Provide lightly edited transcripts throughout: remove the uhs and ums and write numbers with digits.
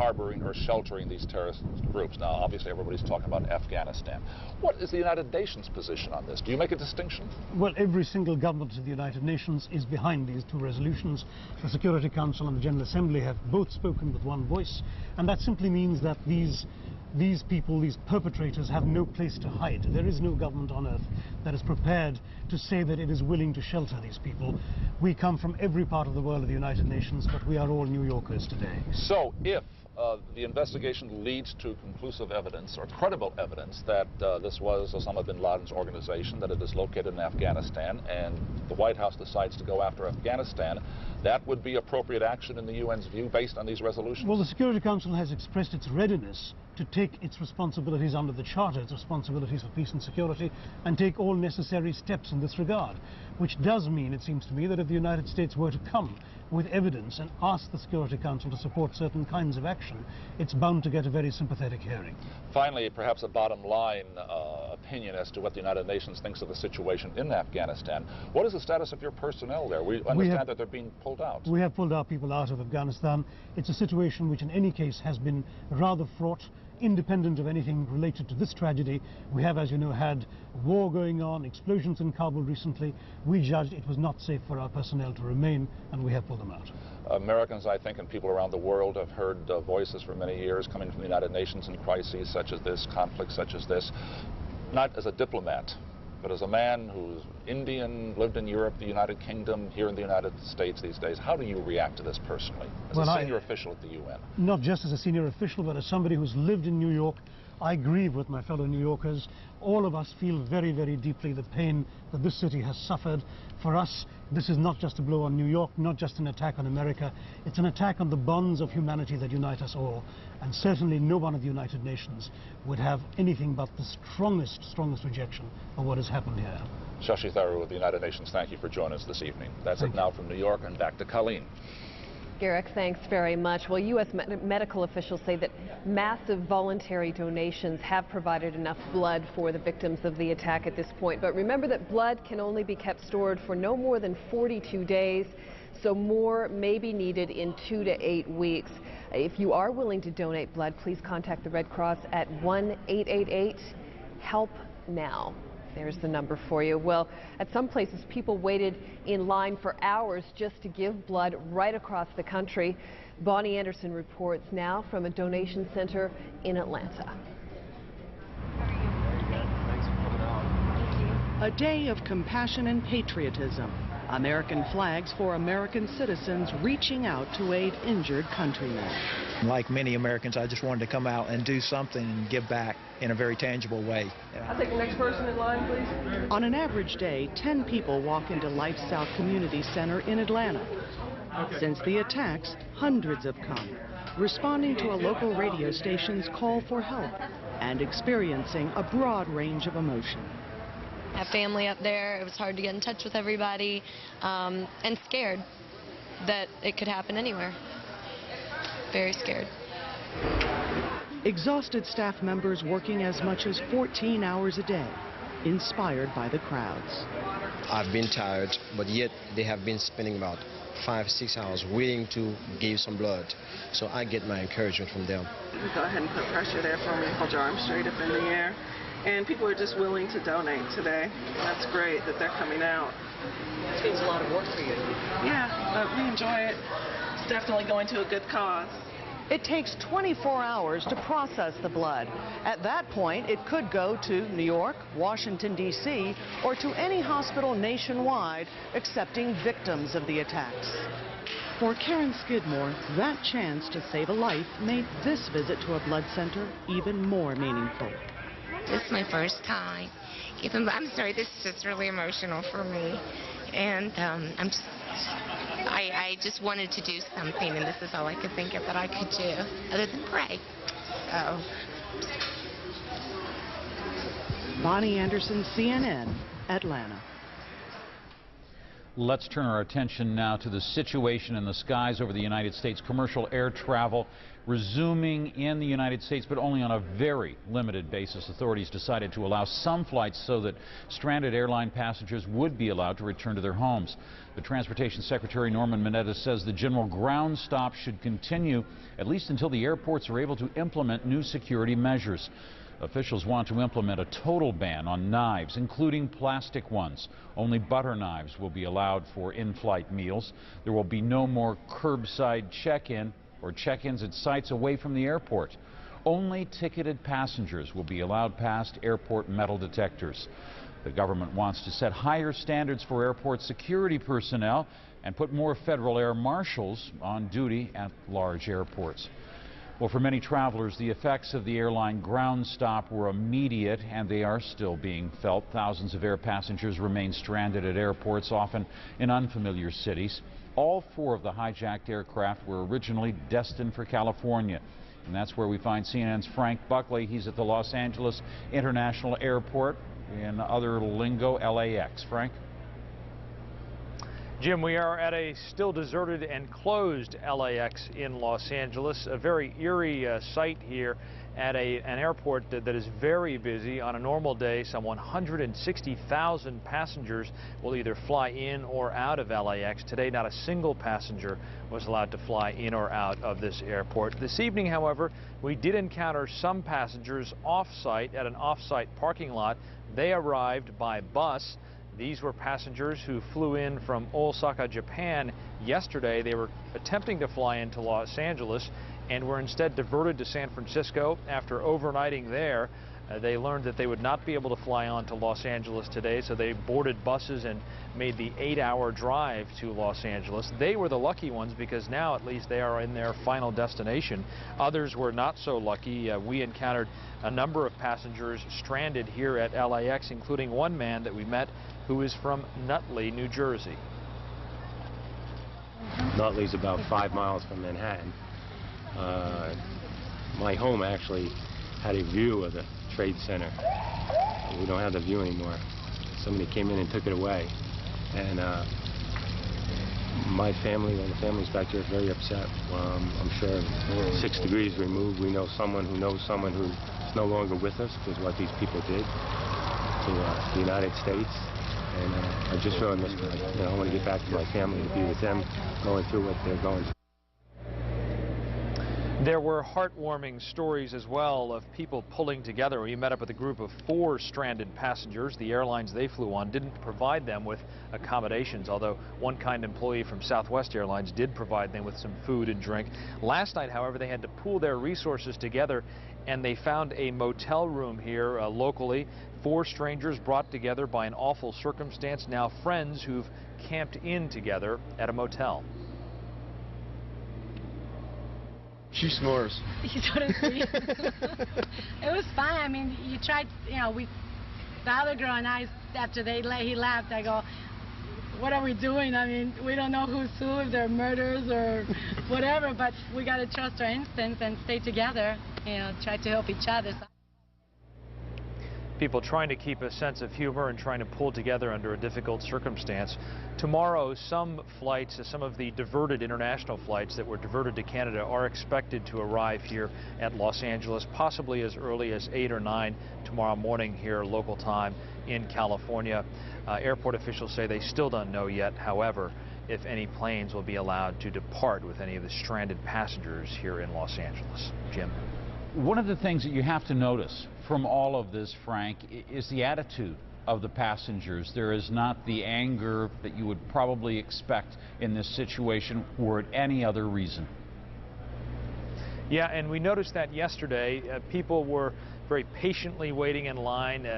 harboring or sheltering these terrorist groups. Now, obviously, everybody's talking about Afghanistan. What is the United Nations position on this? Do you make a distinction? Well, every single government of the United Nations is behind these two resolutions. The Security Council and the General Assembly have both spoken with one voice, and that simply means that these people, these perpetrators, have no place to hide. There is no government on earth that is prepared to say that it is willing to shelter these people. We come from every part of the world of the United Nations, but we are all New Yorkers today. So if the investigation leads to conclusive evidence or credible evidence that this was Osama bin Laden's organization, that it is located in Afghanistan, and the White House decides to go after Afghanistan, that would be appropriate action in the UN's view based on these resolutions? Well, the Security Council has expressed its readiness to take its responsibilities under the Charter, its responsibilities for peace and security, and take all necessary steps in this regard, which does mean, it seems to me, that if the United States were to come with evidence and ask the Security Council to support certain kinds of action, it's bound to get a very sympathetic hearing. Finally, perhaps a bottom line opinion as to what the United Nations thinks of the situation in Afghanistan. What is the status of your personnel there? We understand that they're being pulled out. We have pulled our people out of Afghanistan. It's a situation which in any case has been rather fraught. Independent of anything related to this tragedy, we have, as you know, had war going on, explosions in Kabul recently. We judged it was not safe for our personnel to remain, and we have pulled them out. Americans, I think, and people around the world have heard voices for many years coming from the United Nations in crises such as this, conflicts such as this, not as a diplomat, but as a man who's Indian, lived in Europe, the United Kingdom, here in the United States these days. How do you react to this personally, as a senior official at the UN? Not just as a senior official, but as somebody who's lived in New York. I grieve with my fellow New Yorkers. All of us feel very, very deeply the pain that this city has suffered. For us, this is not just a blow on New York, not just an attack on America. It's an attack on the bonds of humanity that unite us all. And certainly no one of the United Nations would have anything but the strongest rejection of what has happened here. Shashi Tharoor of the United Nations, thank you for joining us this evening. That's it now from New York, and back to Colleen. Garrick, thanks very much. Well, U.S. medical officials say that massive voluntary donations have provided enough blood for the victims of the attack at this point. But remember that blood can only be kept stored for no more than 42 days, so more may be needed in 2 to 8 weeks. If you are willing to donate blood, please contact the Red Cross at 1-888-HELP-NOW. There's the number for you. Well, at some places, people waited in line for hours just to give blood right across the country. Bonnie Anderson reports now from a donation center in Atlanta. A day of compassion and patriotism. American flags for American citizens reaching out to aid injured countrymen. Like many Americans, I just wanted to come out and do something and give back in a very tangible way. I'll take the next person in line, please. On an average day, 10 people walk into Life South Community Center in Atlanta. Since the attacks, hundreds have come, responding to a local radio station's call for help and experiencing a broad range of emotion. I have family up there. It was hard to get in touch with everybody, and scared that it could happen anywhere. Very scared. Exhausted staff members working as much as 14 hours a day, inspired by the crowds. I've been tired, but yet they have been spending about 5-6 hours waiting to give some blood. So I get my encouragement from them. Go ahead and put pressure there for me. Hold your arms straight up in the air. And people are just willing to donate today. That's great that they're coming out. It seems a lot of work for you. Yeah, but we enjoy it. It's definitely going to a good cause. It takes 24 hours to process the blood. At that point, it could go to New York, Washington, D.C., or to any hospital nationwide accepting victims of the attacks. For Karen Skidmore, that chance to save a life made this visit to a blood center even more meaningful. This is my first time. I'm sorry, this is just really emotional for me. And I just wanted to do something, and this is all I could think of that I could do, other than pray. So. Bonnie Anderson, CNN, Atlanta. Let's turn our attention now to the situation in the skies over the United States. Commercial air travel resuming in the United States, but only on a very limited basis. Authorities decided to allow some flights so that stranded airline passengers would be allowed to return to their homes. The Transportation Secretary Norman Mineta says the general ground stop should continue at least until the airports are able to implement new security measures. Officials want to implement a total ban on knives, including plastic ones. Only butter knives will be allowed for in-flight meals. There will be no more curbside check-in or check-ins at sites away from the airport. Only ticketed passengers will be allowed past airport metal detectors. The government wants to set higher standards for airport security personnel and put more federal air marshals on duty at large airports. Well, for many travelers, the effects of the airline ground stop were immediate, and they are still being felt. Thousands of air passengers remain stranded at airports, often in unfamiliar cities. All 4 of the hijacked aircraft were originally destined for California. And that's where we find CNN's Frank Buckley. He's at the Los Angeles International Airport, in other lingo, LAX. Frank? Jim, we are at a still deserted and closed LAX in Los Angeles, a very eerie sight here at an airport that is very busy. On a normal day, some 160,000 passengers will either fly in or out of LAX. Today, not a single passenger was allowed to fly in or out of this airport. This evening, however, we did encounter some passengers off-site at an off-site parking lot. They arrived by bus. These were passengers who flew in from Osaka, Japan yesterday. They were attempting to fly into Los Angeles and were instead diverted to San Francisco. After overnighting there, they learned that they would not be able to fly on to Los Angeles today, so they boarded buses and made the 8-hour drive to Los Angeles. They were the lucky ones because now at least they are in their final destination. Others were not so lucky. We encountered a number of passengers stranded here at LAX, including one man that we met who is from Nutley, New Jersey. Nutley's about 5 miles from Manhattan. My home actually had a view of the Trade Center. We don't have the view anymore. Somebody came in and took it away. And my family and the families back here are very upset. I'm sure 6 degrees removed, we know someone who knows someone who's no longer with us because what these people did to the United States. And I just really miss them. I want to get back to my family and be with them going through what they're going through. There were heartwarming stories as well of people pulling together. We met up with a group of 4 stranded passengers. The airlines they flew on didn't provide them with accommodations, although one kind employee from Southwest Airlines did provide them with some food and drink. Last night, however, they had to pool their resources together, and they found a motel room here locally. 4 strangers brought together by an awful circumstance, now friends who've camped in together at a motel. She snores. You couldn't see. It was fun. I mean, you tried, the other girl and I, after he left, I go, what are we doing? I mean, we don't know who's who, if they're murderers or whatever, but we got to trust our instincts and stay together, try to help each other. People trying to keep a sense of humor and trying to pull together under a difficult circumstance. Tomorrow, some flights, some of the diverted international flights that were diverted to Canada are expected to arrive here at Los Angeles, possibly as early as 8 or 9 tomorrow morning here local time in California. Airport officials say they still don't know yet, however, if any planes will be allowed to depart with any of the stranded passengers here in Los Angeles. Jim. One of the things that you have to notice from all of this, Frank, is the attitude of the passengers. There is not the anger that you would probably expect in this situation or at any other reason. Yeah, and we noticed that yesterday. People were very patiently waiting in line.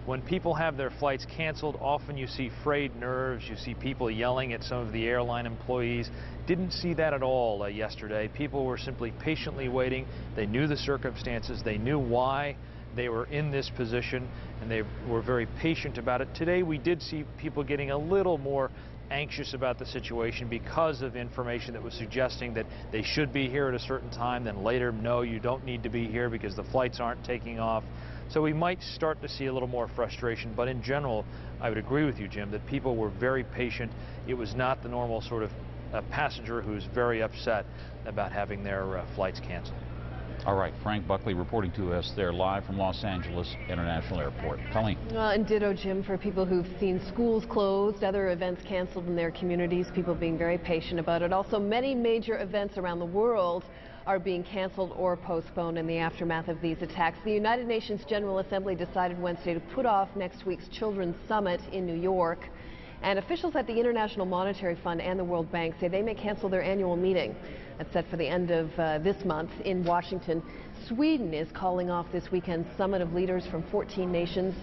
When people have their flights canceled, often you see frayed nerves, you see people yelling at some of the airline employees. Didn't see that at all yesterday. People were simply patiently waiting. They knew the circumstances, they knew why they were in this position, and they were very patient about it. Today we did see people getting a little more anxious about the situation because of information that was suggesting that they should be here at a certain time, then later, no, you don't need to be here because the flights aren't taking off. So we might start to see a little more frustration, but in general, I would agree with you, Jim, that people were very patient. It was not the normal sort of passenger who's very upset about having their flights canceled. All right, Frank Buckley reporting to us there live from Los Angeles International Airport. Colleen. Well, and ditto, Jim, for people who've seen schools closed, other events canceled in their communities, people being very patient about it. Also, many major events around the world are being canceled or postponed in the aftermath of these attacks. The United Nations General Assembly decided Wednesday to put off next week's Children's Summit in New York. And officials at the International Monetary Fund and the World Bank say they may cancel their annual meeting. That's set for the end of this month in Washington. Sweden is calling off this weekend's summit of leaders from 14 nations.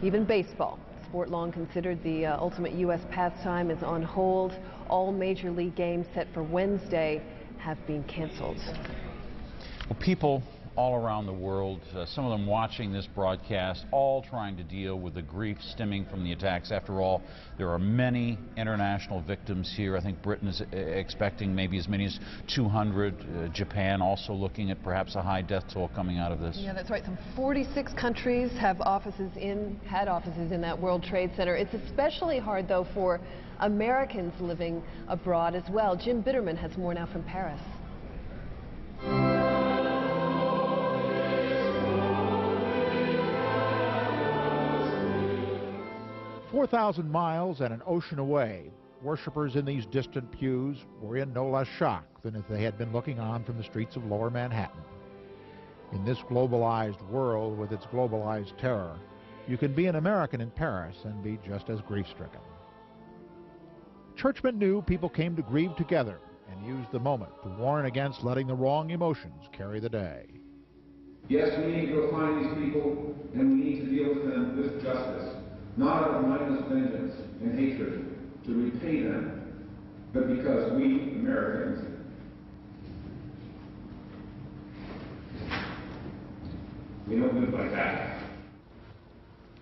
Even baseball, sport long considered the ultimate U.S. pastime, is on hold. All major league games set for Wednesday have been canceled. Well, people all around the world, some of them watching this broadcast, all trying to deal with the grief stemming from the attacks. After all, there are many international victims here. I think Britain is expecting maybe as many as 200. Japan also looking at perhaps a high death toll coming out of this. Yeah, that's right. Some 46 countries have had offices in that World Trade Center. It's especially hard, though, for Americans living abroad as well. Jim Bitterman has more now from Paris. 4,000 miles and an ocean away, worshippers in these distant pews were in no less shock than if they had been looking on from the streets of lower Manhattan. In this globalized world with its globalized terror, you can be an American in Paris and be just as grief-stricken. Churchmen knew people came to grieve together and used the moment to warn against letting the wrong emotions carry the day. Yes, we need to go find these people, and we need to deal with them with justice. Not out of mindless vengeance and hatred to repay them, but because we, Americans, we don't live like that.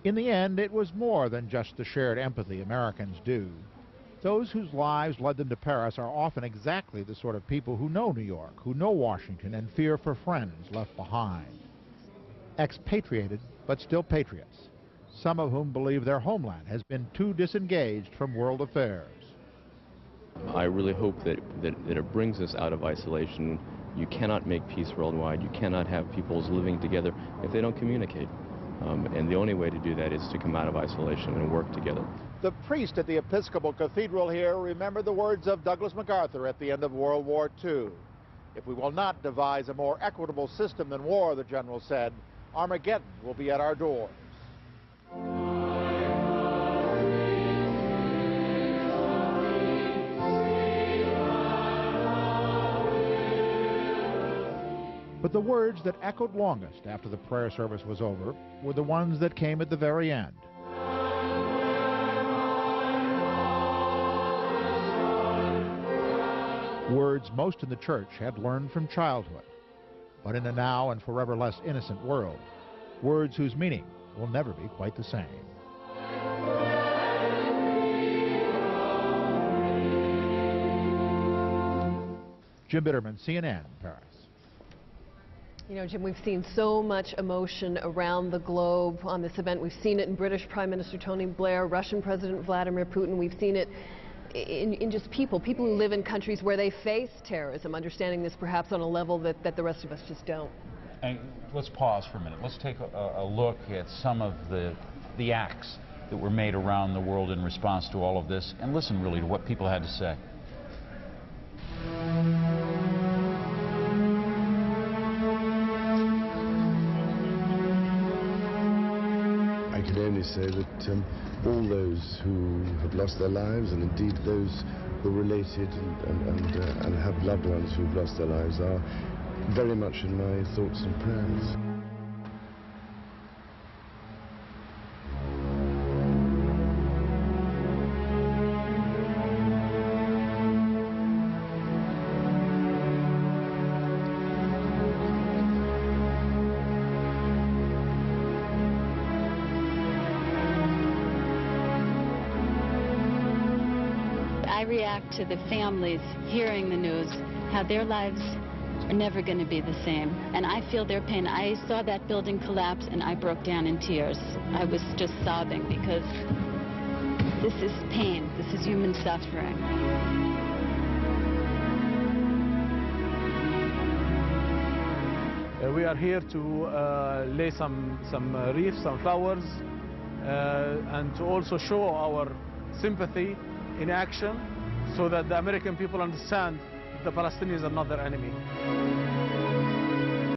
In the end, it was more than just the shared empathy Americans do. Those whose lives led them to Paris are often exactly the sort of people who know New York, who know Washington, and fear for friends left behind. Expatriated, but still patriots. Some of whom believe their homeland has been too disengaged from world affairs. I really hope that it brings us out of isolation. You cannot make peace worldwide. You cannot have peoples living together if they don't communicate. And the only way to do that is to come out of isolation and work together. The priest at the Episcopal Cathedral here remembered the words of Douglas MacArthur at the end of World War II. If we will not devise a more equitable system than war, the general said, Armageddon will be at our doors. But the words that echoed longest after the prayer service was over were the ones that came at the very end. Words most in the church had learned from childhood, but in a now and forever less innocent world, words whose meaning will never be quite the same. Jim Bitterman, CNN, Paris. You know, Jim, we've seen so much emotion around the globe on this event. We've seen it in British Prime Minister Tony Blair, Russian President Vladimir Putin. We've seen it in just people who live in countries where they face terrorism, understanding this perhaps on a level that the rest of us just don't. And let's pause for a minute. Let's take a look at some of the acts that were made around the world in response to all of this, and listen really to what people had to say. I can only say that all those who have lost their lives, and indeed those who are related and have loved ones who have lost their lives, are very much in my thoughts and prayers. I react to the families hearing the news, how their lives are never going to be the same. And I feel their pain. I saw that building collapse and I broke down in tears. I was just sobbing because this is pain. This is human suffering. We are here to lay some wreaths, some flowers, and to also show our sympathy in action so that the American people understand the Palestinians are not their enemy.